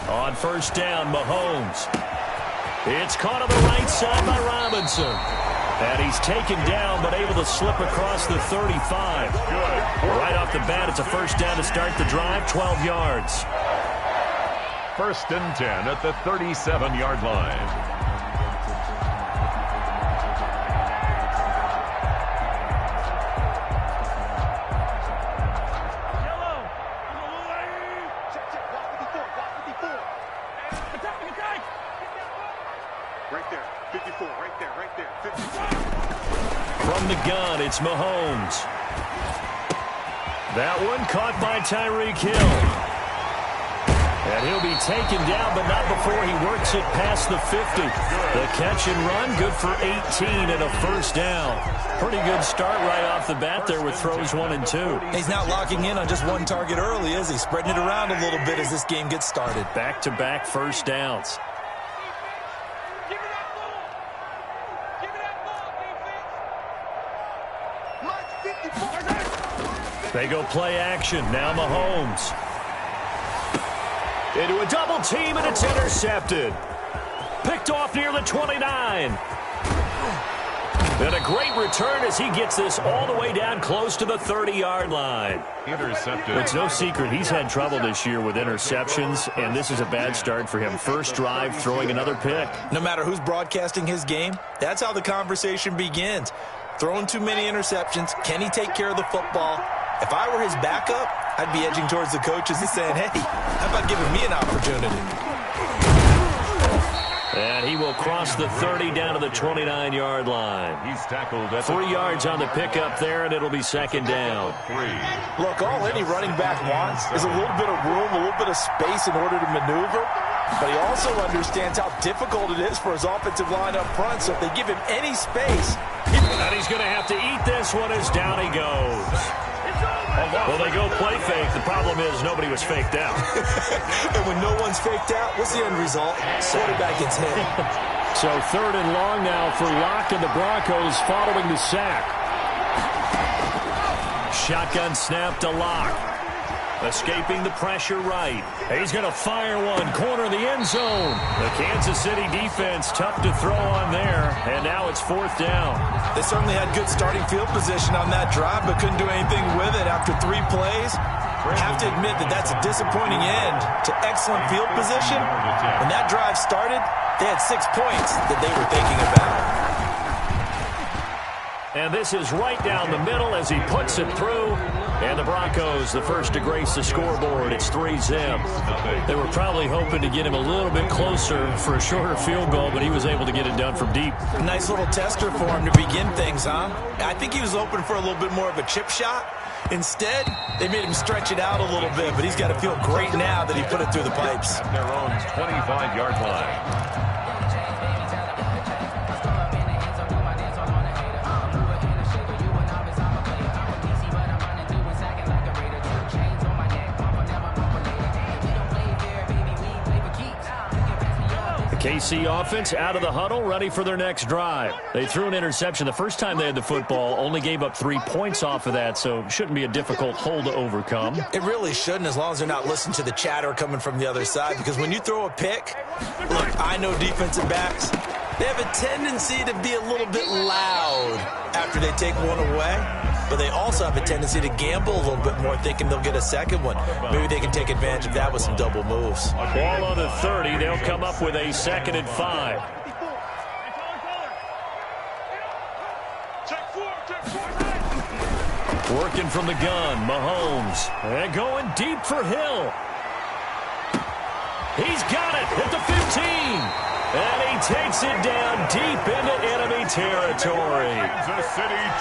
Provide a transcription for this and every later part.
On first down, Mahomes. It's caught on the right side by Robinson. And he's taken down, but able to slip across the 35. Right off the bat, it's a first down to start the drive, 12 yards. 1st and 10 at the 37-yard line. From the gun, it's Mahomes. That one caught by Tyreek Hill. And he'll be taken down, but not before he works it past the 50. The catch and run, good for 18 and a first down. Pretty good start right off the bat there with throws 1 and 2. He's not locking in on just one target early, is he? Spreading it around a little bit as this game gets started. Back-to-back first downs. They go play action. Now Mahomes. Into a double team, and it's intercepted. Picked off near the 29. And a great return as he gets this all the way down close to the 30-yard line. Intercepted. It's no secret he's had trouble this year with interceptions, and this is a bad start for him. First drive, throwing another pick. No matter who's broadcasting his game, that's how the conversation begins. Throwing too many interceptions. Can he take care of the football? If I were his backup, I'd be edging towards the coaches and saying, hey, how about giving me an opportunity? And he will cross the 30 down to the 29-yard line. He's tackled at 3 yards on the pickup there, and it'll be second down. Look, all any running back wants is a little bit of room, a little bit of space in order to maneuver. But he also understands how difficult it is for his offensive line up front. So if they give him any space, and he's going to have to eat this one as down he goes. Well, they go play fake. The problem is nobody was faked out. And when no one's faked out, what's the end result? Quarterback gets hit. So 3rd and long now for Locke and the Broncos following the sack. Shotgun snap to Locke. Escaping the pressure right. He's going to fire one. Corner of the end zone. The Kansas City defense tough to throw on there. And now it's 4th down. They certainly had good starting field position on that drive, but couldn't do anything with it after 3 plays. I have to admit that that's a disappointing end to excellent field position. When that drive started, they had 6 points that they were thinking about. And this is right down the middle as he puts it through. And the Broncos, the first to grace the scoreboard. It's 3-zip. They were probably hoping to get him a little bit closer for a shorter field goal, but he was able to get it done from deep. Nice little tester for him to begin things, huh? I think he was hoping for a little bit more of a chip shot. Instead, they made him stretch it out a little bit, but he's got to feel great now that he put it through the pipes. At their own 25-yard line. KC offense out of the huddle, ready for their next drive. They threw an interception the first time they had the football, only gave up 3 points off of that, so shouldn't be a difficult hole to overcome. It really shouldn't, as long as they're not listening to the chatter coming from the other side, because when you throw a pick, look, I know defensive backs, they have a tendency to be a little bit loud after they take one away. But they also have a tendency to gamble a little bit more, thinking they'll get a second one. Maybe they can take advantage of that with some double moves. Ball on the 30. They'll come up with a 2nd and 5. Working from the gun, Mahomes. And going deep for Hill. He's got it at the 15. And he takes it down deep into enemy territory.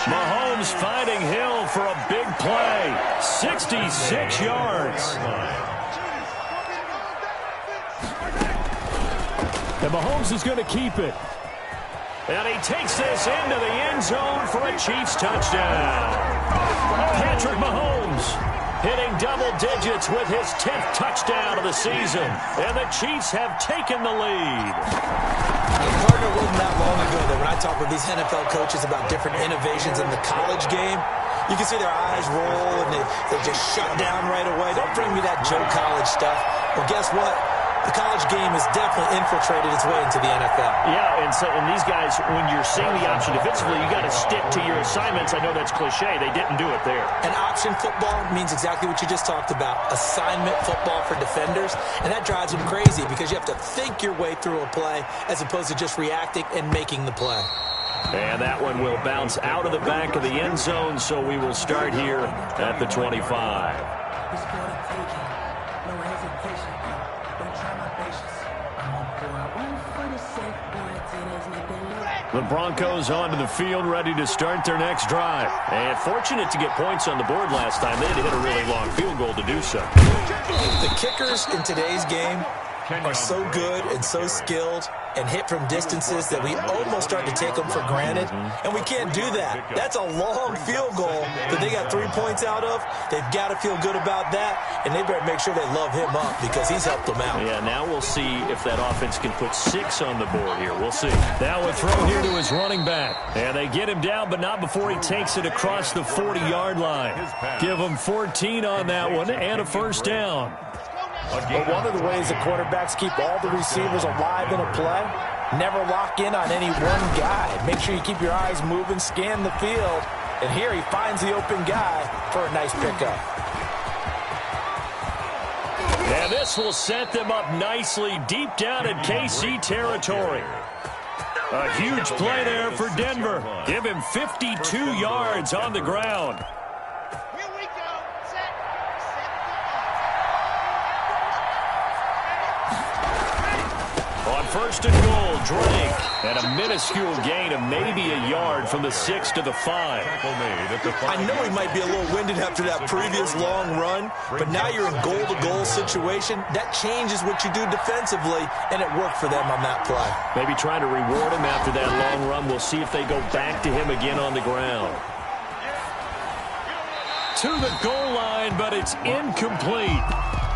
Mahomes finding Hill for a big play. 66 yards. And Mahomes is going to keep it. And he takes this into the end zone for a Chiefs touchdown. Patrick Mahomes hitting double digits with his 10th touchdown of the season. And the Chiefs have taken the lead. Partner, wasn't that long ago that when I talk with these NFL coaches about different innovations in the college game, You can see their eyes roll, and they just shut down right away. Don't bring me that Joe College stuff. Well, guess what? The college game has definitely infiltrated its way into the NFL. Yeah, and these guys, when you're seeing the option defensively, you got to stick to your assignments. I know that's cliche. They didn't do it there. And option football means exactly what you just talked about, assignment football for defenders. And that drives them crazy because you have to think your way through a play as opposed to just reacting and making the play. And that one will bounce out of the back of the end zone, so we will start here at the 25. The Broncos onto the field, ready to start their next drive. And fortunate to get points on the board last time. They had to hit a really long field goal to do so. The kickers in today's game are so good and so skilled and hit from distances that we almost start to take them for granted. And we can't do that. That's a long field goal that they got 3 points out of. They've got to feel good about that, and they better make sure they love him up because he's helped them out. Yeah, now we'll see if that offense can put 6 on the board here. We'll see. Now a throw here to his running back. And they get him down, but not before he takes it across the 40-yard line. Give him 14 on that one and a first down. But one of the ways the quarterbacks keep all the receivers alive in a play, never lock in on any one guy. Make sure you keep your eyes moving, scan the field. And here he finds the open guy for a nice pickup. And this will set them up nicely deep down in KC territory. A huge play there for Denver. Give him 52 yards on the ground. On first and goal, Drake. And a minuscule gain of maybe a yard from the 6 to the 5. I know he might be a little winded after that previous long run, but now you're in goal-to-goal situation. That changes what you do defensively, and it worked for them on that play. Maybe trying to reward him after that long run. We'll see if they go back to him again on the ground. To the goal line, but it's incomplete.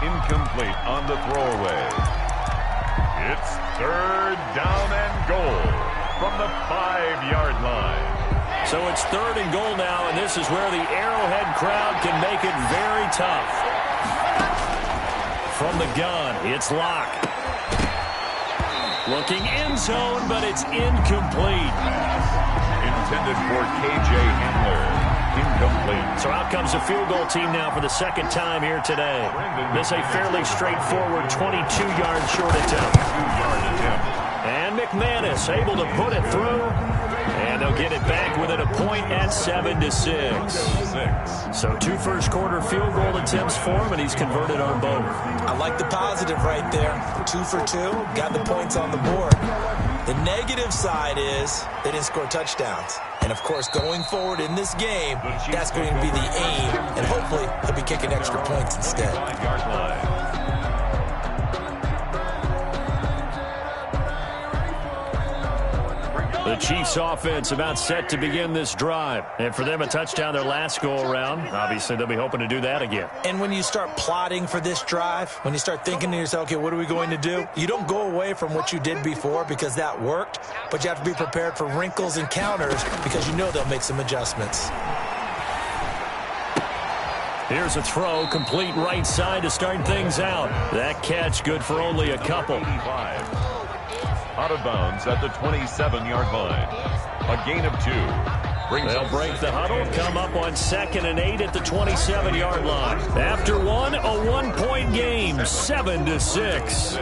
Incomplete on the throwaway. It's third down and goal from the 5-yard line. So it's third and goal now, and this is where the Arrowhead crowd can make it very tough. From the gun, it's Locke. Looking end zone, but it's incomplete. Intended for K.J. Hamler. Incomplete. So out comes the field goal team now for the second time here today. This a fairly straightforward 22-yard short attempt. And McManus able to put it through. And they'll get it back within a point at 7-6. So 2 first-quarter field goal attempts for him, and he's converted on both. I like the positive right there. 2 for 2, got the points on the board. The negative side is they didn't score touchdowns. And, of course, going forward in this game, that's going to be the aim. And hopefully he'll be kicking extra points instead. The Chiefs offense about set to begin this drive. And for them, a touchdown their last go-around. Obviously, they'll be hoping to do that again. And when you start plotting for this drive, when you start thinking to yourself, okay, what are we going to do? You don't go away from what you did before because that worked, but you have to be prepared for wrinkles and counters because you know they'll make some adjustments. Here's a throw, complete right side to start things out. That catch good for only a couple. Out of bounds at the 27-yard line. A gain of 2. They'll break the huddle, come up on 2nd and 8 at the 27-yard line. After one, a 1-point game, 7-6.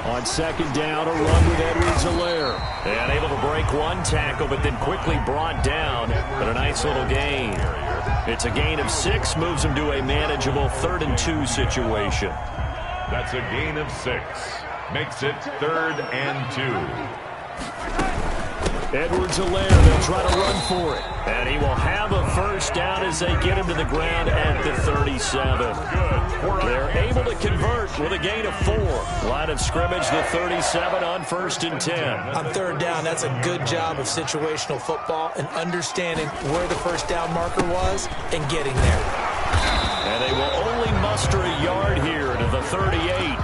On 2nd down, a run with Edwards-Helaire. And able to break one tackle, but then quickly brought down. But a nice little gain. It's a gain of 6, moves him to a manageable 3rd and 2 situation. That's a gain of 6. Makes it 3rd and 2. Edwards-Helaire, they'll try to run for it. And he will have a first down as they get him to the ground at the 37. They're able to convert with a gain of 4. Line of scrimmage, the 37 on 1st and 10. On 3rd down, that's a good job of situational football and understanding where the first down marker was and getting there. And they will only muster a yard here to the 38.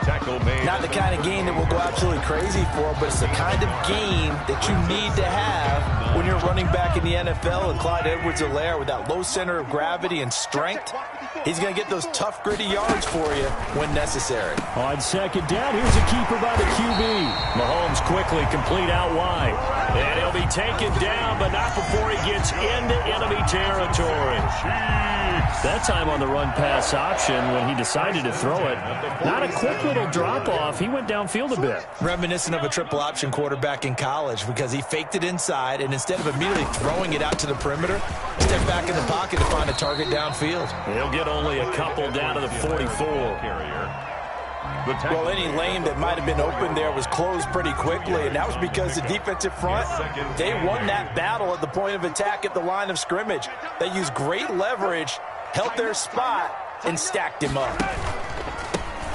Tackle made. Not the kind of game that we'll go absolutely crazy for, but it's the kind of game that you need to have when you're running back in the NFL. And Clyde Edwards-Helaire, with that low center of gravity and strength, he's going to get those tough, gritty yards for you when necessary. On 2nd down, here's a keeper by the QB. Mahomes quickly complete out wide. And he'll be taken down, but not before he gets into enemy territory. That time on the run-pass option when he decided to throw it. Not a quick little drop-off. He went downfield a bit. Reminiscent of a triple option quarterback in college because he faked it inside, and instead of immediately throwing it out to the perimeter, stepped back in the pocket to find a target downfield. He'll get only a couple down to the 44. Well, any lane that might have been open there was closed pretty quickly, and that was because the defensive front, they won that battle at the point of attack at the line of scrimmage. They used great leverage, held their spot, and stacked him up.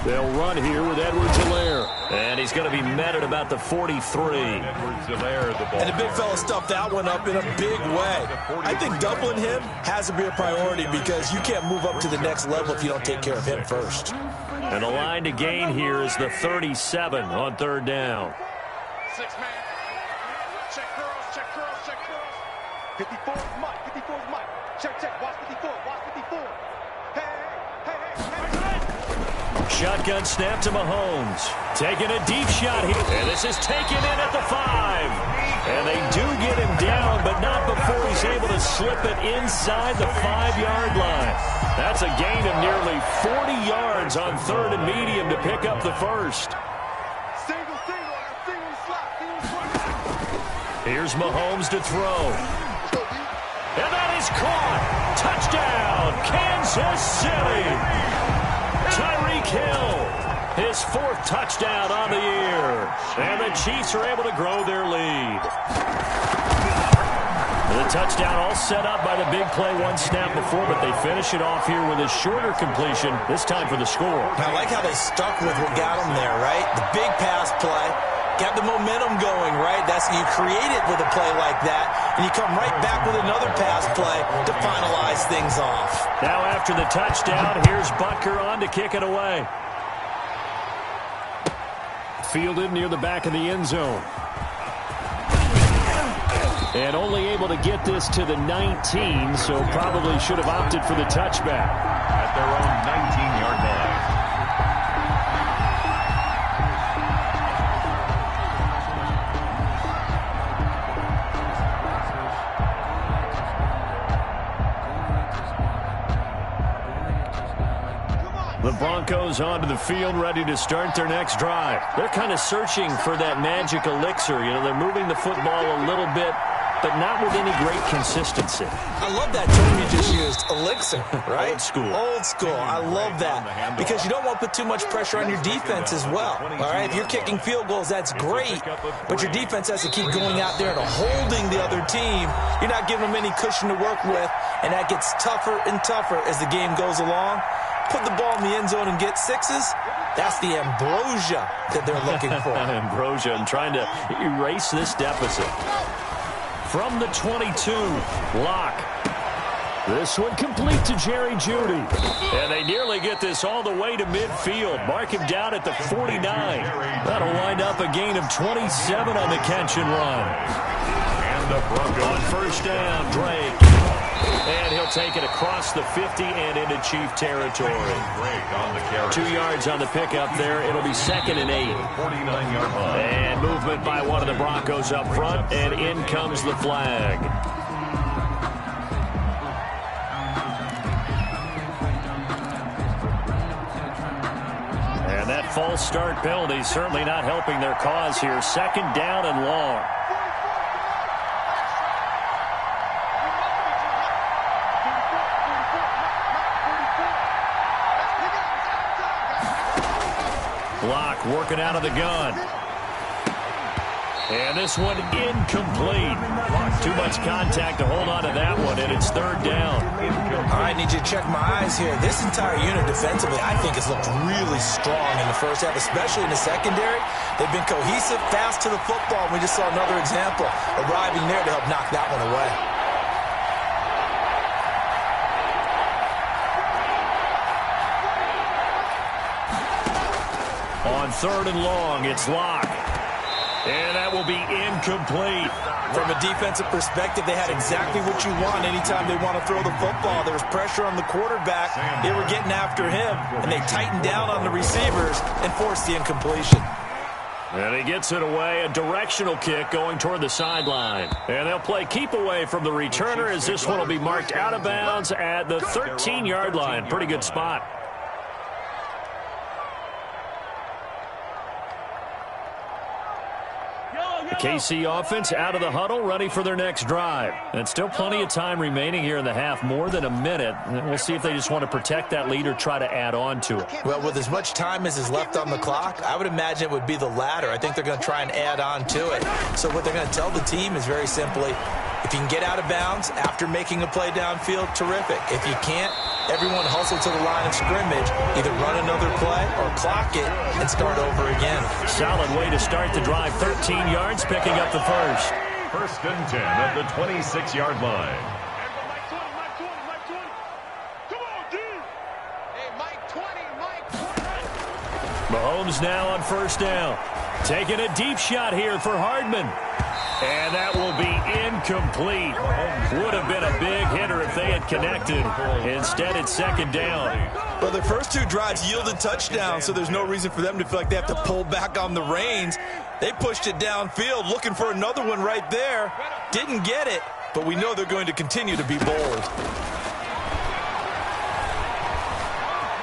They'll run here with Edwards-Helaire. And he's going to be met at about the 43. Edwards-Helaire, the ball. And the big fella stuffed that one up in a big way. I think doubling him has to be a priority because you can't move up to the next level if you don't take care of him first. And the line to gain here is the 37 on 3rd down. 6-man. Check girls, check girls, check girls. 54 is Mike, 54 is Mike. Check, check, watch 54, watch 54. Hey, hey, hey, hey, hey. Shotgun snap to Mahomes. Taking a deep shot here. And this is taken in at the 5. And they do get him down, but not before he's able to slip it inside the 5-yard line. That's a gain of nearly 40 yards on 3rd and medium to pick up the first. Single slot. Here's Mahomes to throw. And that is caught. Touchdown, Kansas City. Tyreek Hill, his 4th touchdown on the year. And the Chiefs are able to grow their lead. The touchdown all set up by the big play one snap before, but they finish it off here with a shorter completion, this time for the score. I like how they stuck with what got them there, right? The big pass play, got the momentum going, right? That's you create it with a play like that, and you come right back with another pass play to finalize things off. Now after the touchdown, here's Butker on to kick it away. Fielded near the back of the end zone. And only able to get this to the 19, so probably should have opted for the touchback. At their own 19-yard line. The Broncos onto the field, ready to start their next drive. They're kind of searching for that magic elixir. You know, they're moving the football a little bit, but not with any great consistency. I love that term you just used, elixir, right? Old school. Old school. I love that because you don't want to put too much pressure on your defense as well. All right, if you're kicking field goals, that's great, but your defense has to keep going out there and holding the other team. You're not giving them any cushion to work with, and that gets tougher and tougher as the game goes along. Put the ball in the end zone and get 6s. That's the ambrosia that they're looking for. Ambrosia and trying to erase this deficit. From the 22, Locke. This one complete to Jerry Jeudy. And they nearly get this all the way to midfield. Mark him down at the 49. That'll wind up a gain of 27 on the catch and run. And the Broncos on 1st down, Drake. And he'll take it across the 50 and into Chief territory. on the carry. 2 yards on the pickup there. It'll be 2nd and 8. 49-yard line. And movement by one of the Broncos up front, and in comes the flag. And that false start penalty certainly not helping their cause here. 2nd down and long. Block working out of the gun. And this one incomplete. Too much contact to hold on to that one, and it's third down. All right, need you to check my eyes here. This entire unit defensively, I think, has looked really strong in the first half, especially in the secondary. They've been cohesive, fast to the football. We just saw another example arriving there to help knock that one away. On third and long, it's Locke. And that will be incomplete. From a defensive perspective, they had exactly what you want anytime they want to throw the football. There was pressure on the quarterback. They were getting after him, and they tightened down on the receivers and forced the incompletion. And he gets it away, a directional kick going toward the sideline. And they'll play keep away from the returner as this one will be marked out of bounds at the 13-yard line. Pretty good spot. The KC offense out of the huddle, ready for their next drive. And still plenty of time remaining here in the half, more than a minute. And we'll see if they just want to protect that lead or try to add on to it. Well, with as much time as is left on the clock, I would imagine it would be the latter. I think they're going to try and add on to it. So what they're going to tell the team is very simply, if you can get out of bounds after making a play downfield, terrific. If you can't, everyone hustle to the line of scrimmage, either run another play or clock it and start over again. Solid way to start the drive. 13 yards, picking up the first. First and 10 at the 26-yard line. Mahomes now on first down. Taking a deep shot here for Hardman. And that will be incomplete. Would have been a big hitter if they had connected. Instead, it's second down. Well, their first two drives yielded touchdowns, so there's no reason for them to feel like they have to pull back on the reins. They pushed it downfield, looking for another one right there. Didn't get it, but we know they're going to continue to be bold.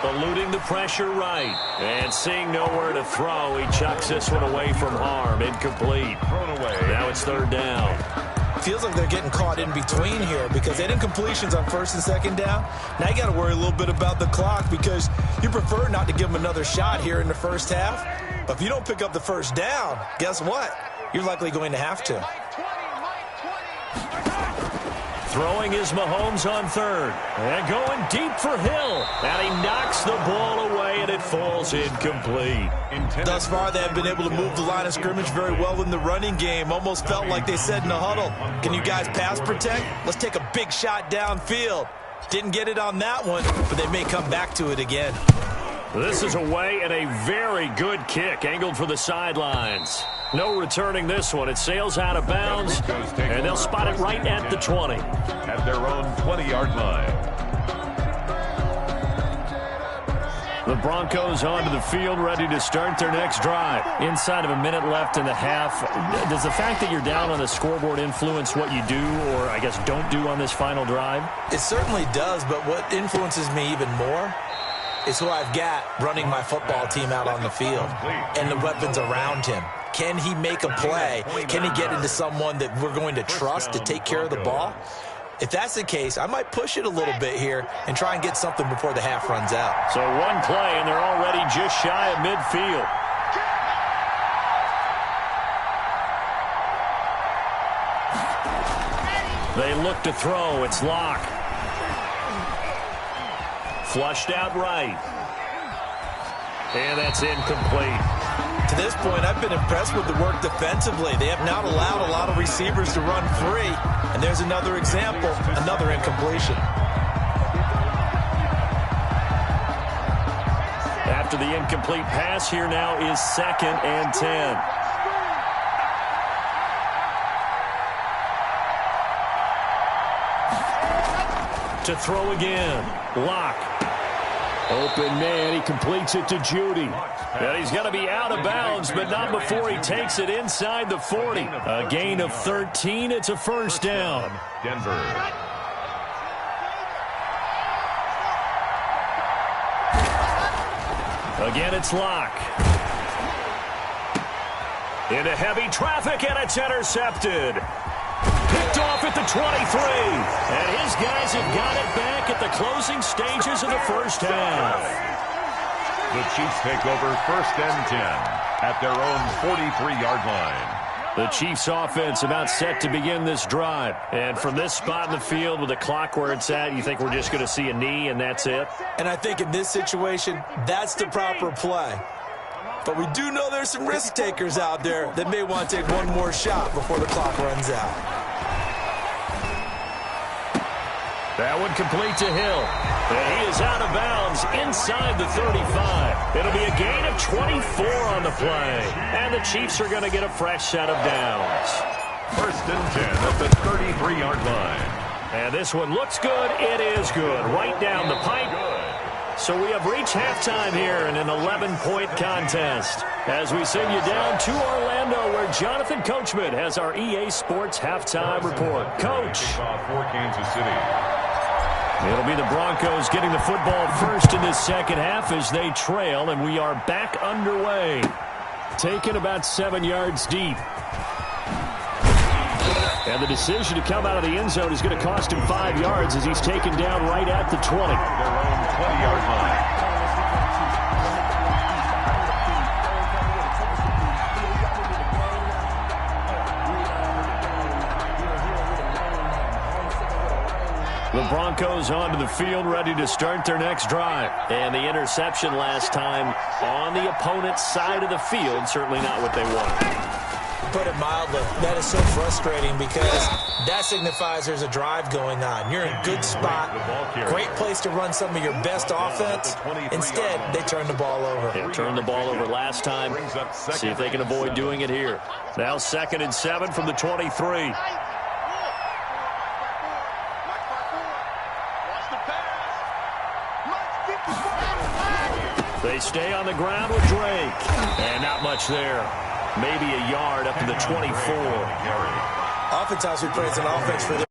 Eluding the pressure right. And seeing nowhere to throw, he chucks this one away from harm. Incomplete. Thrown away. Now it's third down. Feels like they're getting caught in between here because they had incompletions on first and second down. Now you got to worry a little bit about the clock because you prefer not to give them another shot here in the first half. But if you don't pick up the first down, guess what? You're likely going to have to. Throwing is Mahomes on third. And going deep for Hill. And he knocks the ball away, and it falls incomplete. Thus far, they have been able to move the line of scrimmage very well in the running game. Almost felt like they said in the huddle, can you guys pass protect? Let's take a big shot downfield. Didn't get it on that one, but they may come back to it again. This is away and a very good kick, angled for the sidelines. No returning this one. It sails out of bounds, and they'll spot it right at the 20. At their own 20-yard line. The Broncos onto the field, ready to start their next drive. Inside of a minute left in the half, does the fact that you're down on the scoreboard influence what you do, or I guess don't do on this final drive? It certainly does, but what influences me even more is who I've got running my football team out on the field and the weapons around him. Can he make a play? Can he get into someone that we're going to trust to take care of the ball? If that's the case, I might push it a little bit here and try and get something before the half runs out. So one play, and they're already just shy of midfield. They look to throw. It's Locke. Flushed out right. And that's incomplete. To this point, I've been impressed with the work defensively. They have not allowed a lot of receivers to run free. And there's another example, another incompletion. After the incomplete pass, here now is 2nd and 10. To throw again. Locke. Open man. He completes it to Judy. And he's going to be out of bounds, but not before he takes it inside the 40. A gain of 13. It's a first down. Denver. Again, it's Locke. Into heavy traffic, and it's intercepted. Picked off at the 23. And his guys have got it back at the closing stages of the first half. The Chiefs take over 1st and 10 at their own 43-yard line. The Chiefs offense about set to begin this drive. And from this spot in the field with the clock where it's at, you think we're just going to see a knee and that's it? And I think in this situation, that's the proper play. But we do know there's some risk takers out there that may want to take one more shot before the clock runs out. That one complete to Hill. And he is out of bounds inside the 35. It'll be a gain of 24 on the play. And the Chiefs are going to get a fresh set of downs. 1st and 10 at the 33-yard line. And this one looks good. It is good. Right down the pipe. So we have reached halftime here in an 11-point contest. As we send you down to Orlando, where Jonathan Coachman has our EA Sports halftime report. Coach. For Kansas City. It'll be the Broncos getting the football first in this second half as they trail, and we are back underway. Taken about 7 yards deep. And the decision to come out of the end zone is going to cost him 5 yards as he's taken down right at the 20. Their own 20-yard line. The Broncos onto the field, ready to start their next drive. And the interception last time on the opponent's side of the field, certainly not what they wanted. Put it mildly, that is so frustrating because that signifies there's a drive going on. You're in a good spot, great place to run some of your best offense. Instead, they turn the ball over. They turned the ball over last time. See if they can avoid doing it here. Now 2nd and 7 from the 23. They stay on the ground with Drake. And not much there. Maybe a yard up to the 24. Oftentimes we praise an offense for their